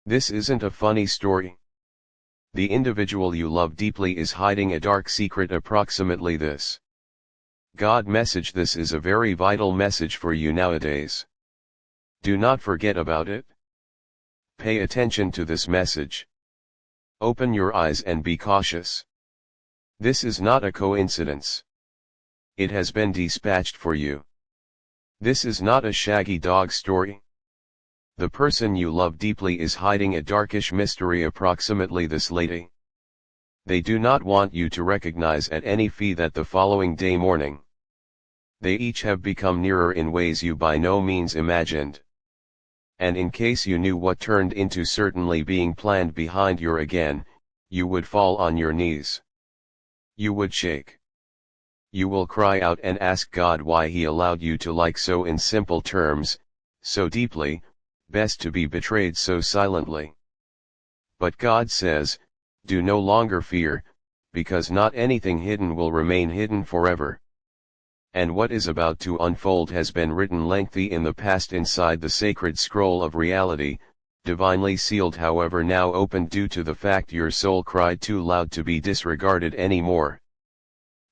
This isn't a funny story. The individual you love deeply is hiding a dark secret approximately this. God message. This is a very vital message for you nowadays. Do not forget about it. Pay attention to this message. Open your eyes and be cautious. This is not a coincidence. It has been dispatched for you. This is not a shaggy dog story. The person you love deeply is hiding a darkish mystery approximately this lady. They do not want you to recognize at any fee that the following day morning. They each have become nearer in ways you by no means imagined. And in case you knew what turned into certainly being planned behind your again, you would fall on your knees. You would shake. You will cry out and ask God why He allowed you to like so in simple terms, so deeply, best to be betrayed so silently. But God says, do no longer fear, because not anything hidden will remain hidden forever. And what is about to unfold has been written lengthy in the past inside the sacred scroll of reality, divinely sealed, however now opened due to the fact your soul cried too loud to be disregarded anymore.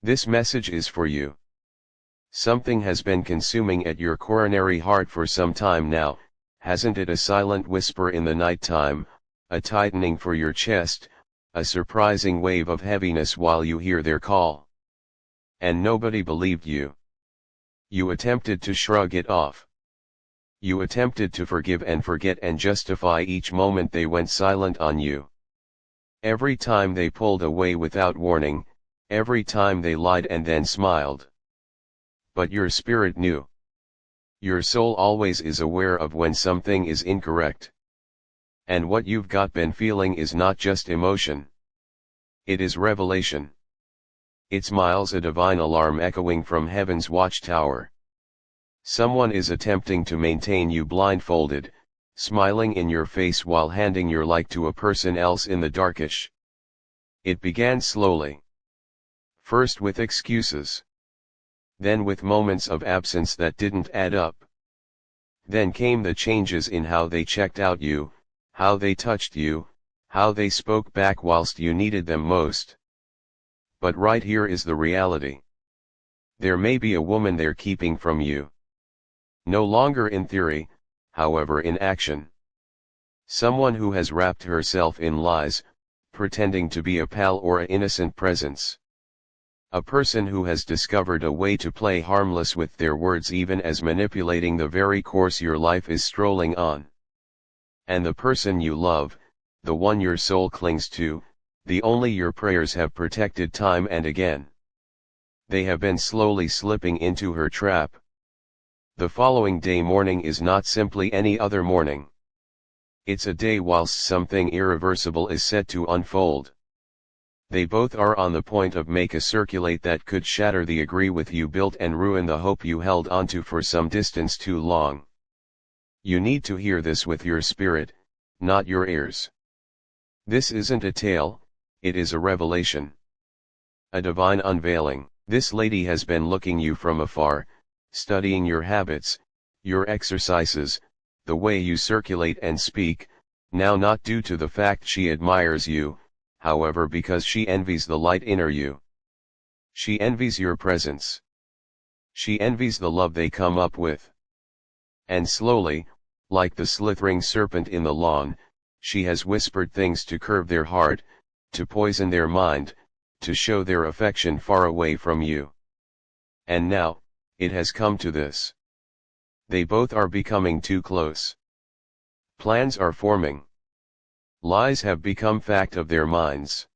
This message is for you. Something has been consuming at your coronary heart for some time now, hasn't it? A silent whisper in the night time, a tightening for your chest, a surprising wave of heaviness while you hear their call. And nobody believed you. You attempted to shrug it off. You attempted to forgive and forget and justify each moment they went silent on you. Every time they pulled away without warning, every time they lied and then smiled. But your spirit knew. Your soul always is aware of when something is incorrect. And what you've been feeling is not just emotion. It is revelation. It's miles a divine alarm echoing from heaven's watchtower. Someone is attempting to maintain you blindfolded, smiling in your face while handing your like to a person else in the darkish. It began slowly. First with excuses. Then with moments of absence that didn't add up. Then came the changes in how they checked out you, how they touched you, how they spoke back whilst you needed them most. But right here is the reality. There may be a woman they're keeping from you. No longer in theory, however in action. Someone who has wrapped herself in lies, pretending to be a pal or an innocent presence. A person who has discovered a way to play harmless with their words, even as manipulating the very course your life is strolling on. And the person you love, the one your soul clings to, the only your prayers have protected time and again. They have been slowly slipping into her trap. The following day morning is not simply any other morning. It's a day whilst something irreversible is set to unfold. They both are on the point of make a circulate that could shatter the agree with you built and ruin the hope you held onto for some distance too long. You need to hear this with your spirit, not your ears. This isn't a tale, it is a revelation. A divine unveiling. This lady has been looking you from afar, studying your habits, your exercises, the way you circulate and speak, now not due to the fact she admires you, however because she envies the light inner you. She envies your presence. She envies the love they come up with. And slowly, like the slithering serpent in the lawn, she has whispered things to curve their heart, to poison their mind, to show their affection far away from you. And now, it has come to this. They both are becoming too close. Plans are forming. Lies have become fact of their minds.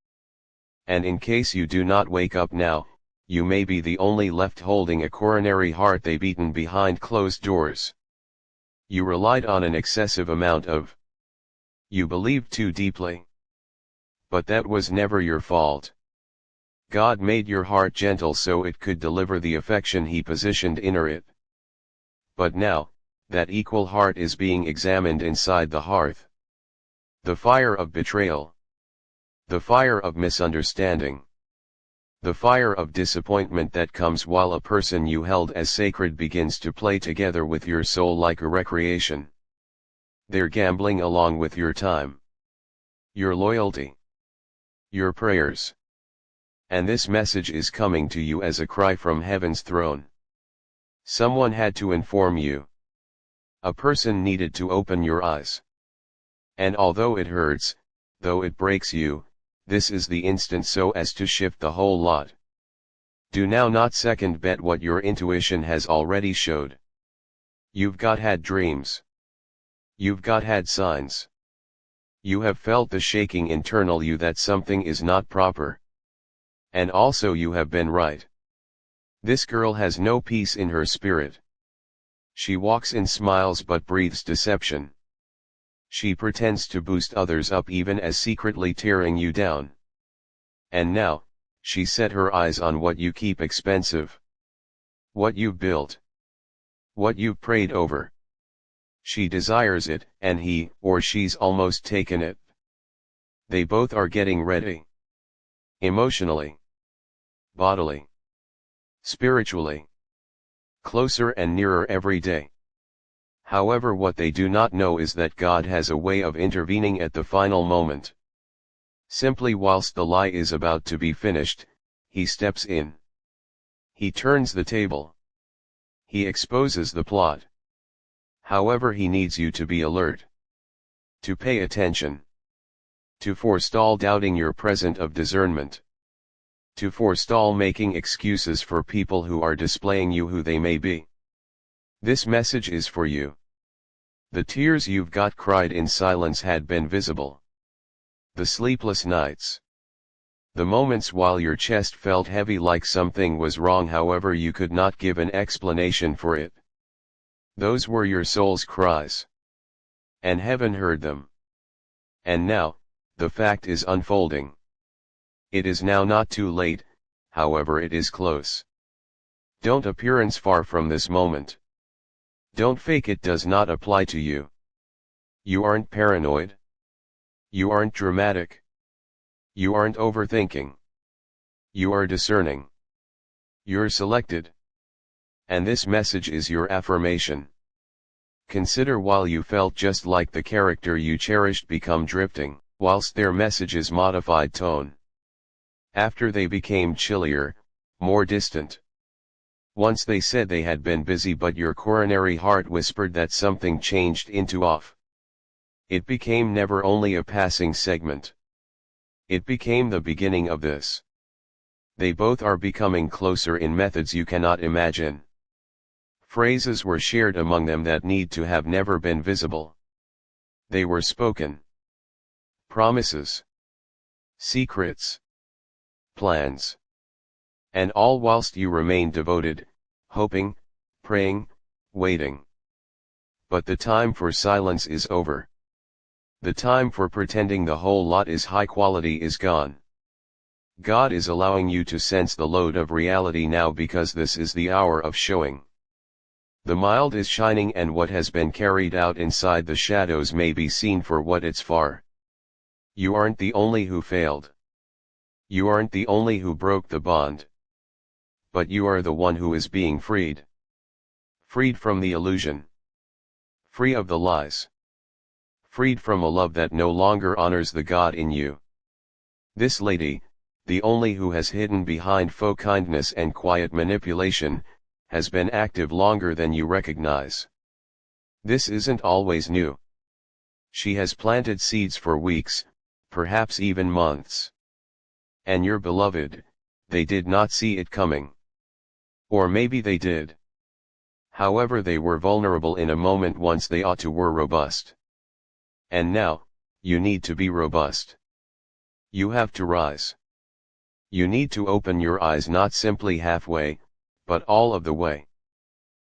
And in case you do not wake up now, you may be the only left holding a coronary heart they beaten behind closed doors. You relied on an excessive amount of. You believed too deeply. But that was never your fault. God made your heart gentle so it could deliver the affection He positioned in it. But now, that equal heart is being examined inside the hearth. The fire of betrayal. The fire of misunderstanding. The fire of disappointment that comes while a person you held as sacred begins to play together with your soul like a recreation. They're gambling along with your time, your loyalty, your prayers. And this message is coming to you as a cry from heaven's throne. Someone had to inform you. A person needed to open your eyes. And although it hurts, though it breaks you, this is the instant so as to shift the whole lot. Do now not second bet what your intuition has already showed. You've got had dreams. You've got had signs. You have felt the shaking internal you that something is not proper. And also you have been right. This girl has no peace in her spirit. She walks in smiles but breathes deception. She pretends to boost others up even as secretly tearing you down. And now, she set her eyes on what you keep expensive. What you've built. What you've prayed over. She desires it, and he or she's almost taken it. They both are getting ready. Emotionally. Bodily. Spiritually. Closer and nearer every day. However, what they do not know is that God has a way of intervening at the final moment. Simply whilst the lie is about to be finished, he steps in. He turns the table. He exposes the plot. However, he needs you to be alert. To pay attention. To forestall doubting your present of discernment. To forestall making excuses for people who are displaying you who they may be. This message is for you. The tears you've got cried in silence had been visible. The sleepless nights. The moments while your chest felt heavy like something was wrong, however you could not give an explanation for it. Those were your soul's cries. And heaven heard them. And now, the fact is unfolding. It is now not too late, however it is close. Don't appearance far from this moment. Don't fake it does not apply to you. You aren't paranoid. You aren't dramatic. You aren't overthinking. You are discerning. You're selected. And this message is your affirmation. Consider while you felt just like the character you cherished become drifting, whilst their message's modified tone. After they became chillier, more distant. Once they said they had been busy, but your coronary heart whispered that something changed into off. It became never only a passing segment. It became the beginning of this. They both are becoming closer in methods you cannot imagine. Phrases were shared among them that need to have never been visible. They were spoken. Promises. Secrets. Plans. And all whilst you remain devoted, hoping, praying, waiting. But the time for silence is over. The time for pretending the whole lot is high quality is gone. God is allowing you to sense the load of reality now, because this is the hour of showing. The mild is shining, and what has been carried out inside the shadows may be seen for what it's for. You aren't the only who failed. You aren't the only who broke the bond. But you are the one who is being freed. Freed from the illusion. Free of the lies. Freed from a love that no longer honors the God in you. This lady, the only who has hidden behind faux kindness and quiet manipulation, has been active longer than you recognize. This isn't always new. She has planted seeds for weeks, perhaps even months. And your beloved, they did not see it coming. Or maybe they did. However, they were vulnerable in a moment once they ought to were robust. And now, you need to be robust. You have to rise. You need to open your eyes, not simply halfway, but all of the way.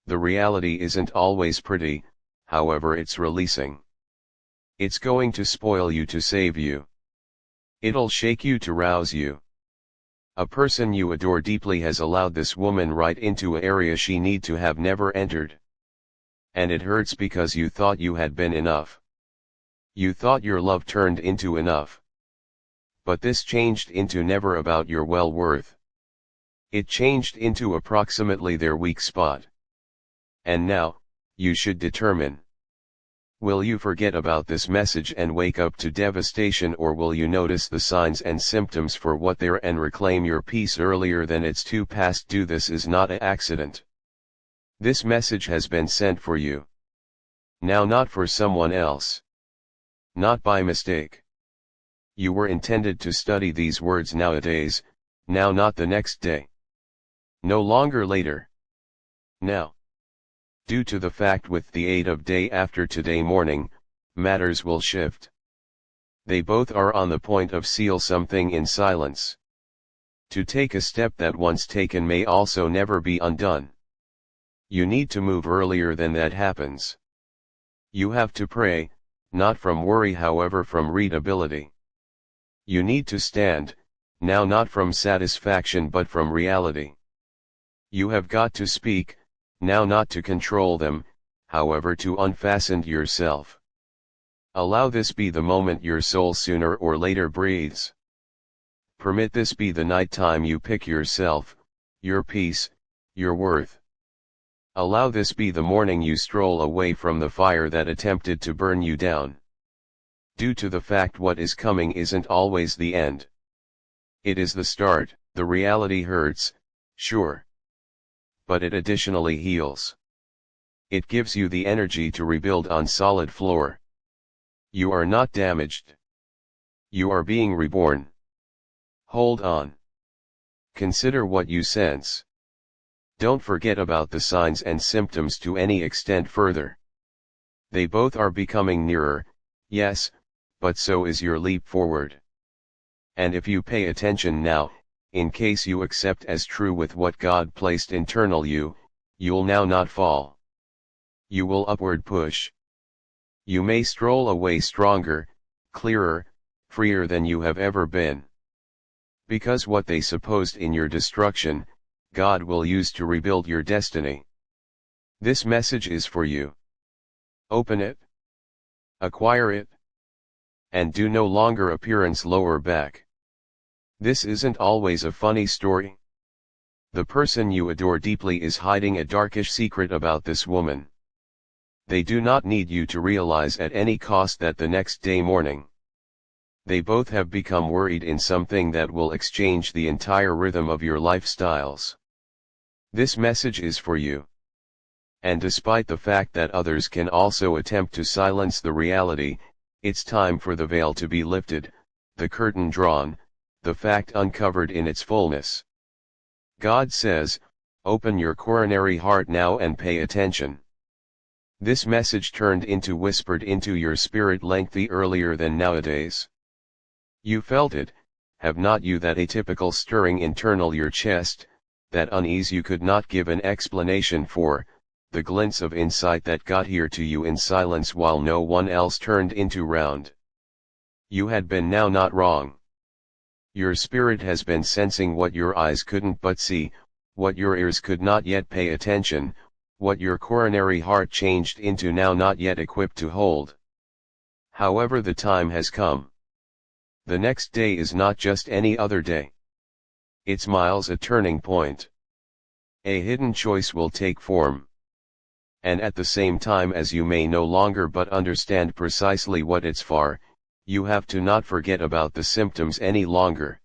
The reality isn't always pretty, however it's releasing. It's going to spoil you to save you. It'll shake you to rouse you. A person you adore deeply has allowed this woman right into an area she need to have never entered. And it hurts because you thought you had been enough. You thought your love turned into enough. But this changed into never about your well-worth. It changed into approximately their weak spot. And now, you should determine. Will you forget about this message and wake up to devastation, or will you notice the signs and symptoms for what they are and reclaim your peace earlier than it's too past due? This is not an accident. This message has been sent for you. Now, not for someone else. Not by mistake. You were intended to study these words nowadays, now, not the next day. No longer later. Now. Due to the fact with the aid of day after today morning, matters will shift. They both are on the point of seal something in silence. To take a step that once taken may also never be undone. You need to move earlier than that happens. You have to pray, not from worry, however, from readability. You need to stand, now, not from satisfaction but from reality. You have got to speak, now, not to control them, however, to unfasten yourself. Allow this be the moment your soul sooner or later breathes. Permit this be the night time you pick yourself, your peace, your worth. Allow this be the morning you stroll away from the fire that attempted to burn you down. Due to the fact what is coming isn't always the end. It is the start. The reality hurts, sure. But it additionally heals. It gives you the energy to rebuild on solid floor. You are not damaged. You are being reborn. Hold on. Consider what you sense. Don't forget about the signs and symptoms to any extent further. They both are becoming nearer, yes, but so is your leap forward. And if you pay attention now, in case you accept as true with what God placed internal you'll now not fall. You will upward push. You may stroll away stronger, clearer, freer than you have ever been. Because what they supposed in your destruction, God will use to rebuild your destiny. This message is for you. Open it. Acquire it. And do no longer appearance lower back. This isn't always a funny story. The person you adore deeply is hiding a darkish secret about this woman. They do not need you to realize at any cost that the next day morning, they both have become worried in something that will exchange the entire rhythm of your lifestyles. This message is for you. And despite the fact that others can also attempt to silence the reality, it's time for the veil to be lifted, the curtain drawn, the fact uncovered in its fullness. God says, open your coronary heart now and pay attention. This message turned into whispered into your spirit lengthy earlier than nowadays. You felt it, have not you, that atypical stirring internal your chest, that unease you could not give an explanation for, the glints of insight that got here to you in silence while no one else turned into round. You had been now not wrong. Your spirit has been sensing what your eyes couldn't but see, what your ears could not yet pay attention, what your coronary heart changed into now not yet equipped to hold. However, the time has come. The next day is not just any other day. It's miles a turning point. A hidden choice will take form. And at the same time as you may no longer but understand precisely what it's for, you have to not forget about the symptoms any longer.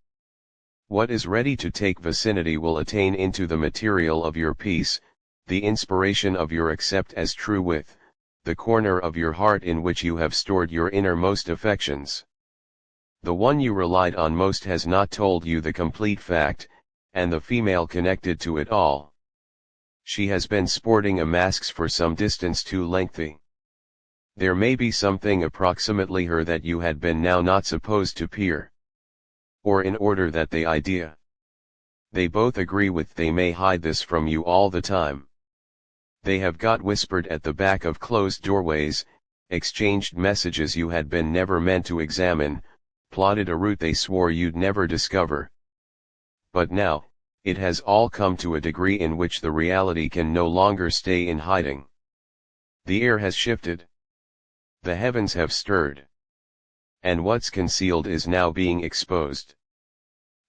What is ready to take vicinity will attain into the material of your peace, the inspiration of your accept as true with, the corner of your heart in which you have stored your innermost affections. The one you relied on most has not told you the complete fact, and the female connected to it all. She has been sporting a mask for some distance too lengthy. There may be something approximately her that you had been now not supposed to peer. Or in order that the idea they both agree with, they may hide this from you all the time. They have got whispered at the back of closed doorways, exchanged messages you had been never meant to examine, plotted a route they swore you'd never discover. But now, it has all come to a degree in which the reality can no longer stay in hiding. The air has shifted. The heavens have stirred. And what's concealed is now being exposed.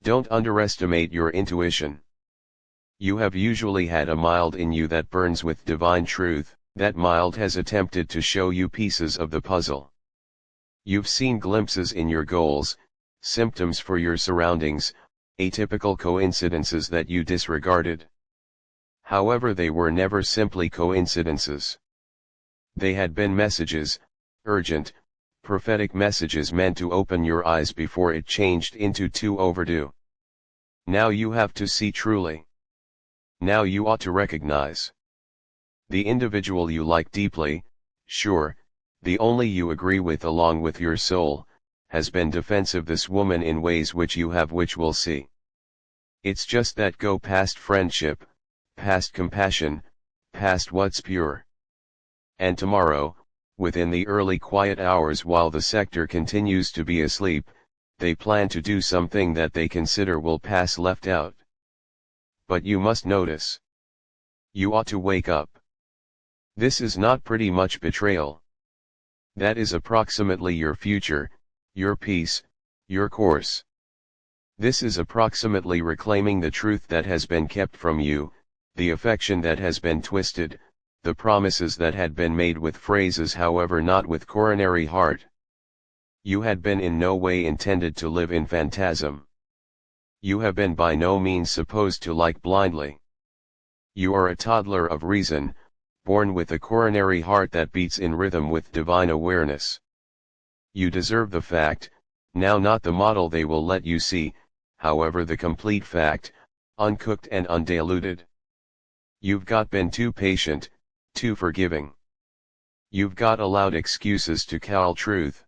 Don't underestimate your intuition. You have usually had a mild in you that burns with divine truth. That 𝙈𝙚𝙨 has attempted to show you pieces of the puzzle. You've seen glimpses in your goals, symptoms for your surroundings, atypical coincidences that you disregarded. However, they were never simply coincidences. They had been messages, urgent, prophetic messages meant to open your eyes before it changed into too overdue. Now you have to see truly. Now you ought to recognize. The individual you like deeply, sure, the only you agree with along with your soul, has been defensive this woman in ways which you have, which we'll see. It's just that go past friendship, past compassion, past what's pure. And tomorrow, within the early quiet hours while the sector continues to be asleep, they plan to do something that they consider will pass left out. But you must notice. You ought to wake up. This is not pretty much betrayal. That is approximately your future, your peace, your course. This is approximately reclaiming the truth that has been kept from you, the affection that has been twisted, the promises that had been made with phrases, however not with coronary heart. You had been in no way intended to live in phantasm. You have been by no means supposed to like blindly. You are a toddler of reason, born with a coronary heart that beats in rhythm with divine awareness. You deserve the fact, now not the model they will let you see, however the complete fact, uncooked and undiluted. You've been too patient, too forgiving. You've allowed excuses to cowl truth.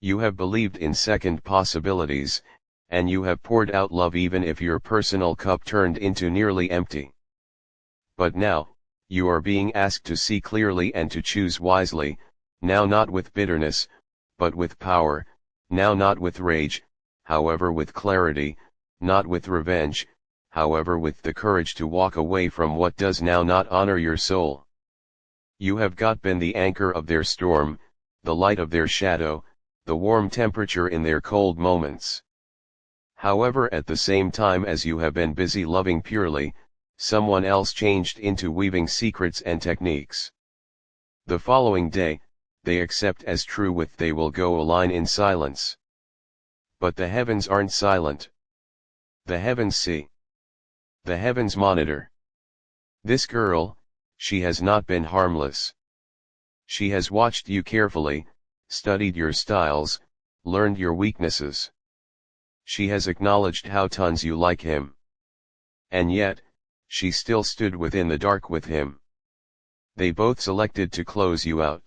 You have believed in second possibilities, and you have poured out love even if your personal cup turned into nearly empty. But now, you are being asked to see clearly and to choose wisely, now not with bitterness, but with power, now not with rage, however with clarity, not with revenge, however with the courage to walk away from what does now not honor your soul. You have been the anchor of their storm, the light of their shadow, the warm temperature in their cold moments. However, at the same time as you have been busy loving purely, someone else changed into weaving secrets and techniques. The following day, they accept as true with they will go align in silence. But the heavens aren't silent. The heavens see. The heavens monitor. This girl, she has not been harmless. She has watched you carefully, studied your styles, learned your weaknesses. She has acknowledged how tons you like him. And yet, she still stood within the dark with him. They both selected to close you out.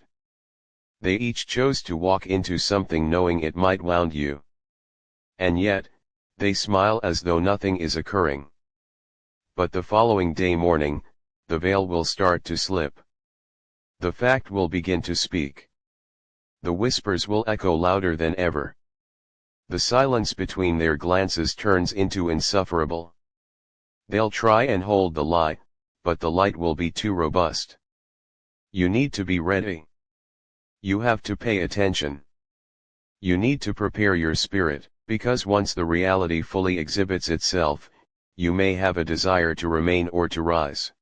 They each chose to walk into something knowing it might wound you. And yet, they smile as though nothing is occurring. But the following day morning, the veil will start to slip. The fact will begin to speak. The whispers will echo louder than ever. The silence between their glances turns into insufferable. They'll try and hold the lie, but the light will be too robust. You need to be ready. You have to pay attention. You need to prepare your spirit, because once the reality fully exhibits itself, you may have a desire to remain or to rise.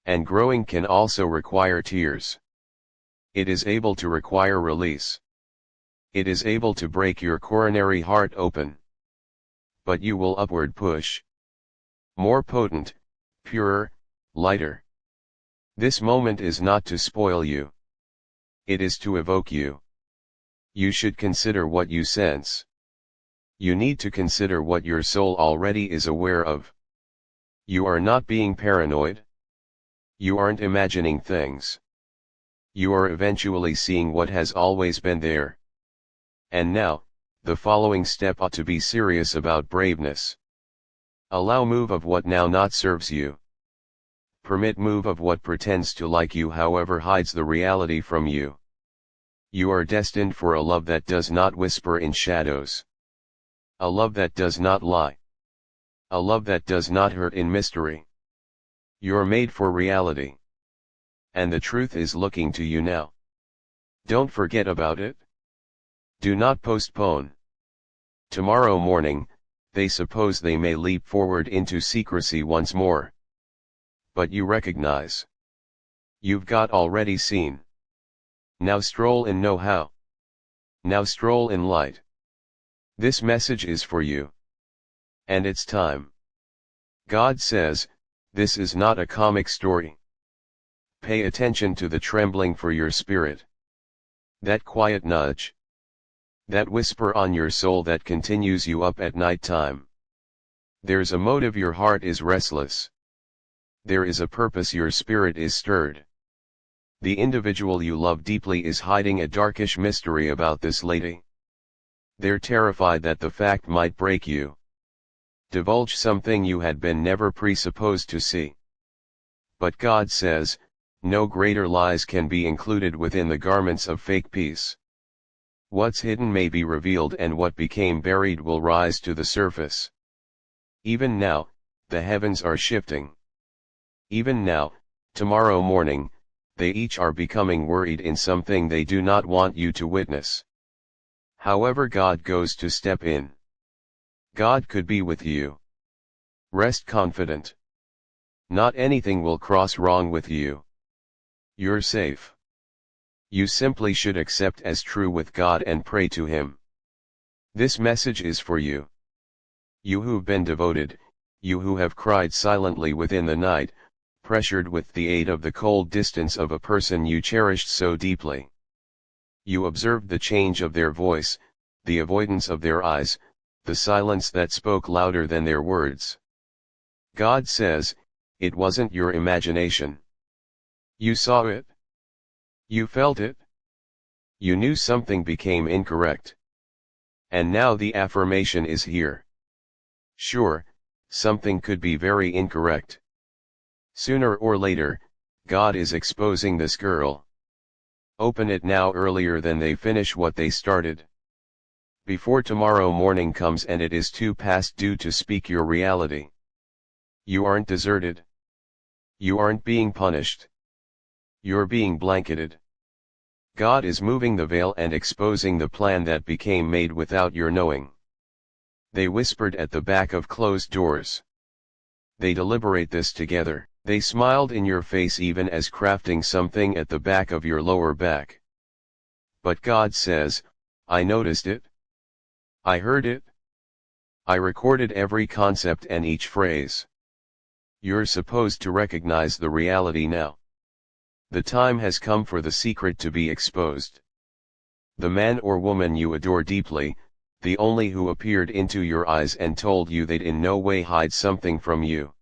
And growing can also require tears. It is able to require release. It is able to break your coronary heart open. But you will upward push. More potent, purer, lighter. This moment is not to spoil you. It is to evoke you. You should consider what you sense. You need to consider what your soul already is aware of. You are not being paranoid. You aren't imagining things. You are eventually seeing what has always been there. And now, the following step ought to be serious about braveness. Allow move of what now not serves you. Permit move of what pretends to like you, however hides the reality from you. You are destined for a love that does not whisper in shadows. A love that does not lie. A love that does not hurt in mystery. You're made for reality. And the truth is looking to you now. Don't forget about it. Do not postpone. Tomorrow morning, they suppose they may leap forward into secrecy once more. But you recognize. You've got already seen. Now stroll in know-how. Now stroll in light. This message is for you. And it's time. God says, this is not a comic story. Pay attention to the trembling for your spirit. That quiet nudge. That whisper on your soul that continues you up at night time. There's a motive, your heart is restless. There is a purpose, your spirit is stirred. The individual you love deeply is hiding a darkish mystery about this lady. They're terrified that the fact might break you. Divulge something you had been never presupposed to see. But God says, no greater lies can be included within the garments of fake peace. What's hidden may be revealed, and what became buried will rise to the surface. Even now, the heavens are shifting. Even now, tomorrow morning, they each are becoming worried in something they do not want you to witness. However, God goes to step in. God could be with you. Rest confident. Not anything will cross wrong with you. You're safe. You simply should accept as true with God and pray to Him. This message is for you. You who've been devoted, you who have cried silently within the night, pressured with the aid of the cold distance of a person you cherished so deeply. You observed the change of their voice, the avoidance of their eyes, the silence that spoke louder than their words. God says, it wasn't your imagination. You saw it. You felt it. You knew something became incorrect. And now the affirmation is here. Sure, something could be very incorrect. Sooner or later, God is exposing this girl. Open it now, earlier than they finish what they started. Before tomorrow morning comes and it is too past due to speak your reality. You aren't deserted. You aren't being punished. You're being blanketed. God is moving the veil and exposing the plan that became made without your knowing. They whispered at the back of closed doors. They deliberate this together. They smiled in your face even as crafting something at the back of your lower back. But God says, I noticed it. I heard it. I recorded every concept and each phrase. You're supposed to recognize the reality now. The time has come for the secret to be exposed. The man or woman you adore deeply, the only who appeared into your eyes and told you they'd in no way hide something from you.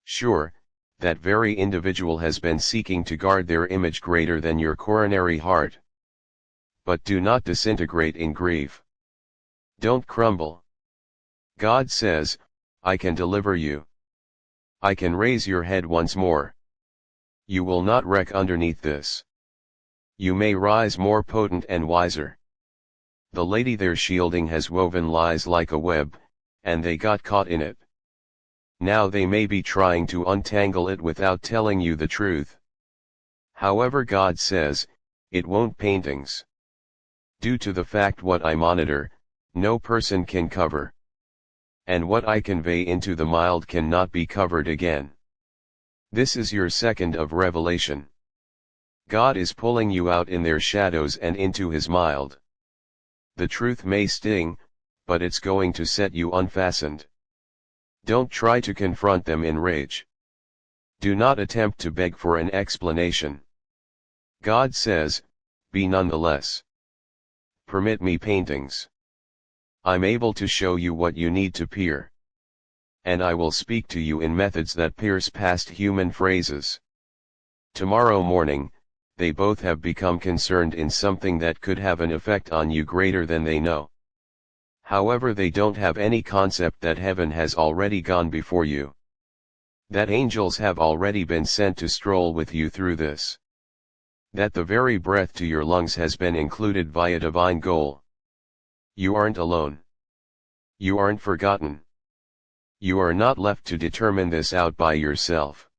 Sure, that very individual has been seeking to guard their image greater than your coronary heart. But do not disintegrate in grief. Don't crumble. God says, I can deliver you. I can raise your head once more. You will not wreck underneath this. You may rise more potent and wiser. The lady they're shielding has woven lies like a web, and they got caught in it. Now they may be trying to untangle it without telling you the truth. However, God says, it won't. Paintings. Due to the fact what I monitor, no person can cover. And what I convey into the mild cannot be covered again. This is your second of revelation. God is pulling you out in their shadows and into His mild. The truth may sting, but it's going to set you unfastened. Don't try to confront them in rage. Do not attempt to beg for an explanation. God says, be nonetheless. Permit me. Paintings. I'm able to show you what you need to peer. And I will speak to you in methods that pierce past human phrases. Tomorrow morning, they both have become concerned in something that could have an effect on you greater than they know. However, they don't have any concept that heaven has already gone before you. That angels have already been sent to stroll with you through this. That the very breath to your lungs has been included via divine goal. You aren't alone. You aren't forgotten. You are not left to determine this out by yourself.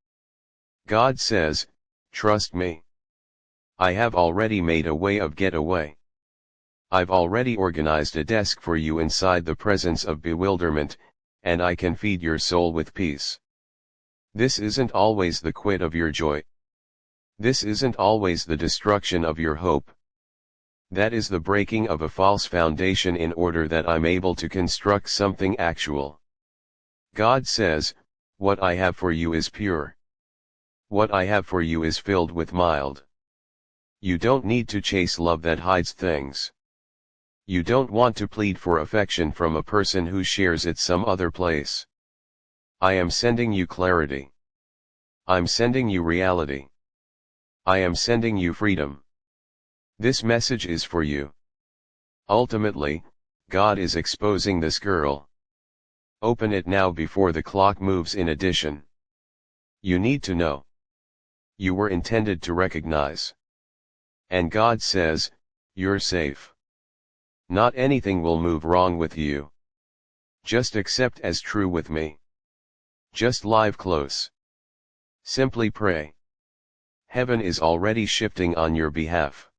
God says, trust me. I have already made a way of getaway. I've already organized a desk for you inside the presence of bewilderment, and I can feed your soul with peace. This isn't always the quid of your joy. This isn't always the destruction of your hope. That is the breaking of a false foundation in order that I'm able to construct something actual. God says, what I have for you is pure. What I have for you is filled with mild. You don't need to chase love that hides things. You don't want to plead for affection from a person who shares it some other place. I am sending you clarity. I'm sending you reality. I am sending you freedom. This message is for you. Ultimately, God is exposing this girl. Open it now before the clock moves in addition. You need to know. You were intended to recognize. And God says, you're safe. Not anything will move wrong with you. Just accept as true with me. Just live close. Simply pray. Heaven is already shifting on your behalf.